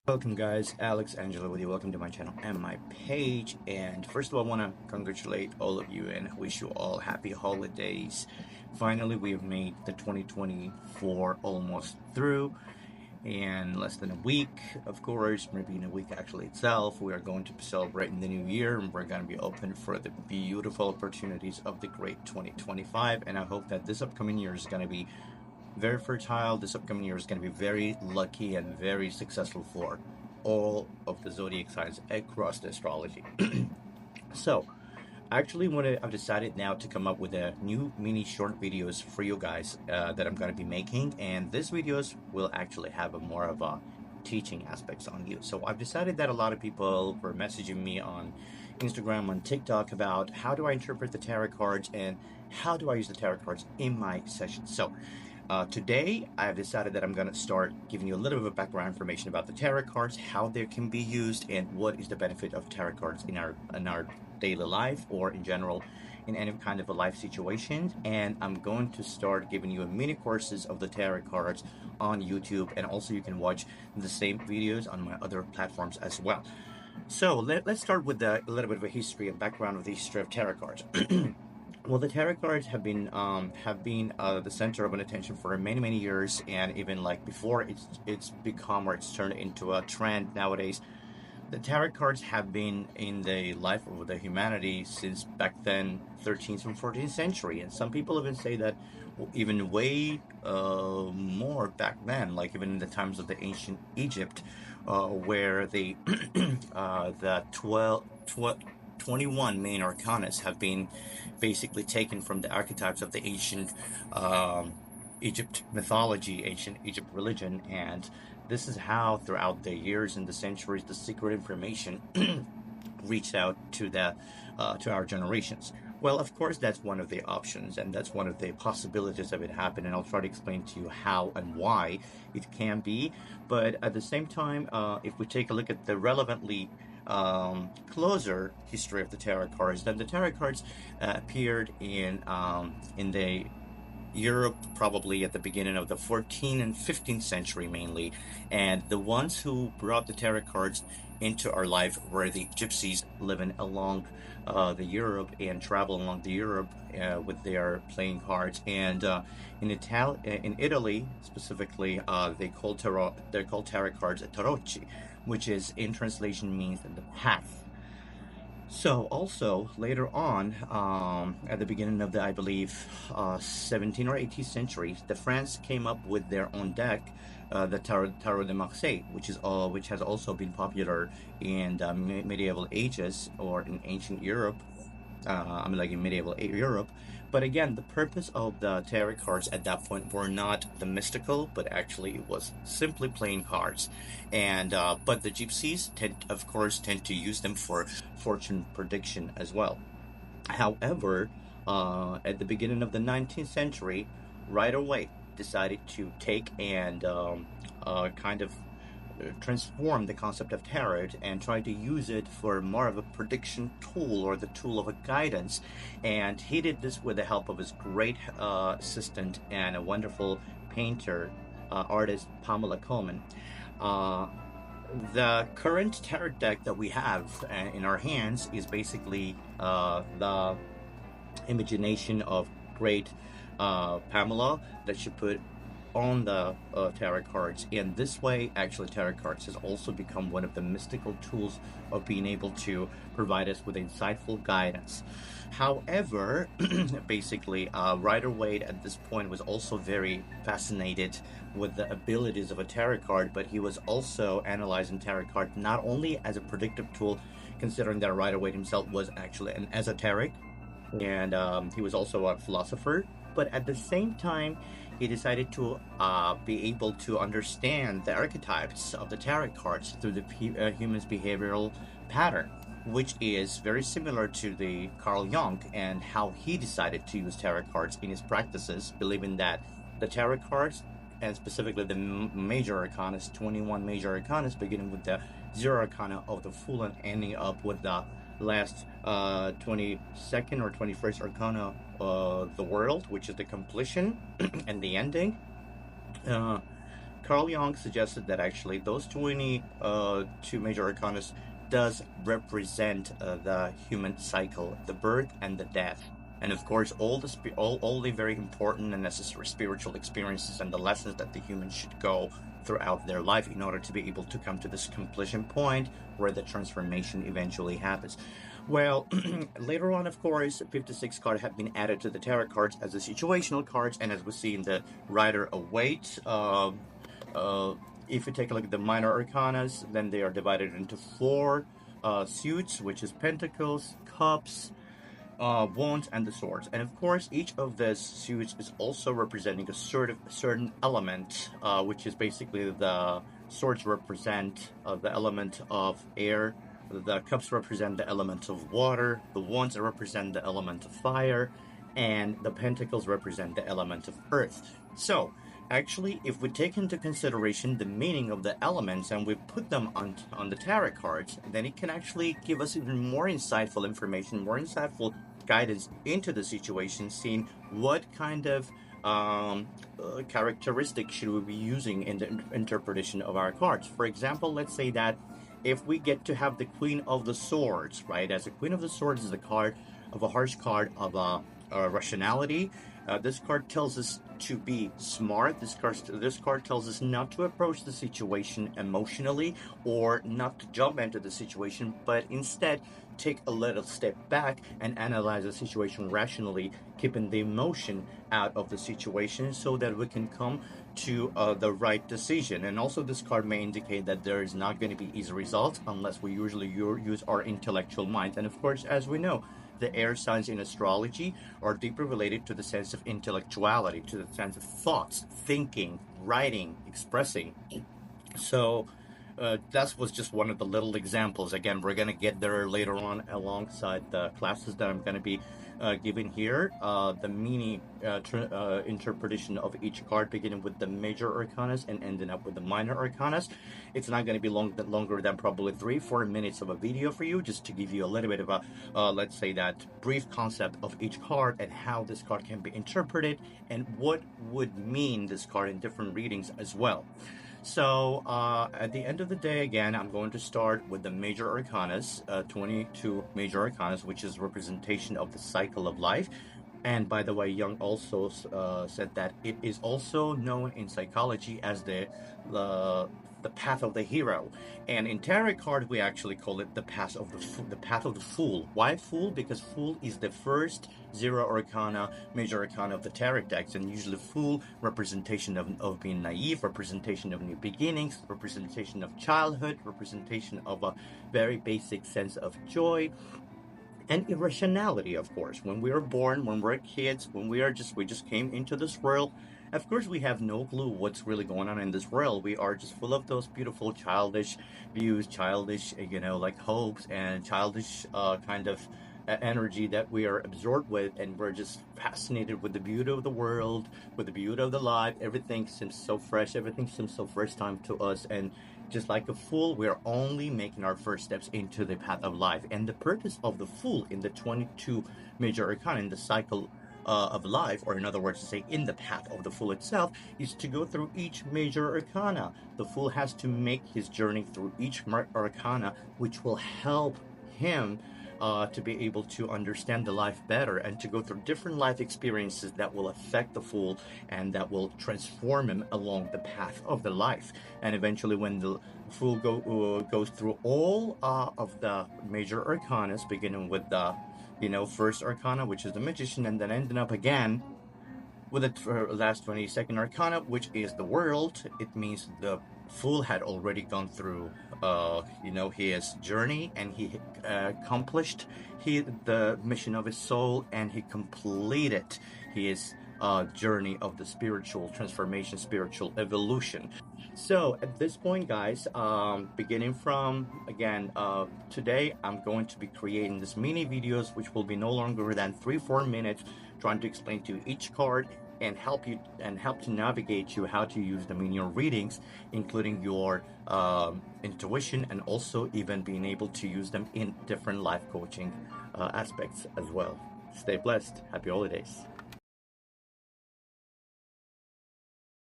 Welcome guys, AnGelo with you. Welcome to my channel and my page. And first of all, I want to congratulate all of you and wish you all happy holidays. Finally, we have made the 2024 almost through. And less than a week, of course, maybe in a week actually itself, we are going to be celebrating the new year, and we're going to be open for the beautiful opportunities of the great 2025. And I hope that this upcoming year is going to be very fertile. This upcoming year is going to be very lucky and very successful for all of the zodiac signs across the astrology. So actually I've decided now to come up with a new mini short videos for you guys that I'm going to be making, and these videos will actually have a more of a teaching aspects on you. So I've decided that a lot of people were messaging me on Instagram, on TikTok about how do I interpret the tarot cards and how do I use the tarot cards in my sessions. So today I've decided that I'm going to start giving you a little bit of background information about the tarot cards, how they can be used, and what is the benefit of tarot cards in our daily life, or in general in any kind of a life situation. And I'm going to start giving you a mini courses of the tarot cards on YouTube, and also you can watch the same videos on my other platforms as well. So let's start with a little bit of a history and background of the history of tarot cards. Well, the tarot cards have been the center of an attention for many years, and even like before it's become, or it's turned into a trend nowadays. The tarot cards have been in the life of the humanity since back then, 13th and 14th century, and some people even say that even way more back then, like even in the times of the ancient Egypt, where the 21 main arcanas have been basically taken from the archetypes of the ancient Egypt mythology, ancient Egypt religion, and this is how throughout the years and the centuries the secret information reached out to our generations. Well, of course, that's one of the options, and that's one of the possibilities of it happening, and I'll try to explain to you how and why it can be. But at the same time, if we take a look at the relevantly closer history of the tarot cards, then the tarot cards appeared in the Europe probably at the beginning of the 14th and 15th century mainly, and the ones who brought the tarot cards into our life were the gypsies living along the Europe and traveling along the Europe with their playing cards. And in Italy specifically, they're called tarot cards tarocchi, which is in translation means the path. So also later on, at the beginning of the, I believe, 17th or 18th centuries, the France came up with their own deck, the Tarot de Marseille, which has also been popular in the medieval ages, or in ancient Europe. Like in medieval Europe. But again, the purpose of the tarot cards at that point were not the mystical, but actually it was simply playing cards. And but the gypsies of course tend to use them for fortune prediction as well. However, at the beginning of the 19th century, right away decided to take and kind of transform the concept of tarot and try to use it for more of a prediction tool, or the tool of a guidance. And he did this with the help of his great assistant and a wonderful painter, artist, Pamela Coleman. The current tarot deck that we have in our hands is basically the imagination of great Pamela that she put on the tarot cards. And this way, actually, tarot cards has also become one of the mystical tools of being able to provide us with insightful guidance. However, basically, Rider-Waite at this point was also very fascinated with the abilities of a tarot card, but he was also analyzing tarot card not only as a predictive tool, considering that Rider-Waite himself was actually an esoteric, and he was also a philosopher, but at the same time, he decided to be able to understand the archetypes of the tarot cards through the human's behavioral pattern, which is very similar to the Carl Jung and how he decided to use tarot cards in his practices, believing that the tarot cards, and specifically the major arcanas, 21 major arcanas, beginning with the 0 arcana of the Fool and ending up with the last 22nd or 21st arcana, the World, which is the completion and the ending. Carl Jung suggested that actually those 22 major arcanas does represent the human cycle, the birth and the death. And of course, all the very important and necessary spiritual experiences and the lessons that the human should go throughout their life in order to be able to come to this completion point where the transformation eventually happens. Well, later on, of course, 56 cards have been added to the tarot cards as the situational cards, and as we see in the Rider of Waite, if you take a look at the minor arcanas, then they are divided into four suits, which is Pentacles, Cups, Wands, and the Swords. And of course, each of these suits is also representing a certain element, which is basically the swords represent the element of air, the cups represent the element of water, the wands represent the element of fire, and the pentacles represent the element of earth. So, actually, if we take into consideration the meaning of the elements and we put them on the tarot cards, then it can actually give us even more insightful information, more insightful guidance into the situation, seeing what kind of characteristics should we be using in the interpretation of our cards. For example, let's say that if we get to have the Queen of the Swords, right? As the Queen of the Swords is a card of a harsh card of rationality. This card tells us to be smart. This card tells us not to approach the situation emotionally or not to jump into the situation, but instead take a little step back and analyze the situation rationally, keeping the emotion out of the situation so that we can come to the right decision. And also this card may indicate that there is not going to be easy results unless we usually use our intellectual mind. And of course, as we know, the air signs in astrology are deeply related to the sense of intellectuality, to the sense of thoughts, thinking, writing, expressing. So that was just one of the little examples. Again, we're going to get there later on alongside the classes that I'm going to be giving here. The mini interpretation of each card, beginning with the major arcanas and ending up with the minor arcanas. It's not going to be longer than probably 3-4 minutes of a video for you, just to give you a little bit of a, let's say that brief concept of each card and how this card can be interpreted and what would mean this card in different readings as well. So at the end of the day, again, I'm going to start with the major arcanas, 22 major arcanas, which is representation of the cycle of life. And by the way, Jung also said that it is also known in psychology as the path of the hero, and in tarot card we actually call it the path of the fool. Why fool? Because fool is the first zero arcana, major arcana of the tarot decks, and usually fool representation of being naive, representation of new beginnings, representation of childhood, representation of a very basic sense of joy and irrationality. Of course, when we are born, when we're kids, when we just came into this world, of course we have no clue what's really going on in this world. We are just full of those beautiful childish views, childish, like hopes, and childish kind of energy that we are absorbed with, and we're just fascinated with the beauty of the world, with the beauty of the life. Everything seems so fresh, everything seems so first time to us, and just like a fool, we're only making our first steps into the path of life. And the purpose of the fool in the 22 major arcana, in the cycle of life, or in other words to say in the path of the fool itself, is to go through each major arcana. The fool has to make his journey through each arcana, which will help him to be able to understand the life better and to go through different life experiences that will affect the fool and that will transform him along the path of the life. And eventually when the fool goes through all of the major arcanas, beginning with the first arcana, which is the magician, and then ending up again with the last 22nd arcana, which is the world, it means the fool had already gone through his journey, and he accomplished the mission of his soul, and he completed his journey of the spiritual transformation, spiritual evolution. So at this point, guys, beginning from again today, I'm going to be creating these mini videos, which will be no longer than 3-4 minutes, trying to explain to you each card and help to navigate you how to use them in your readings, including your intuition, and also even being able to use them in different life coaching aspects as well. Stay blessed. Happy holidays.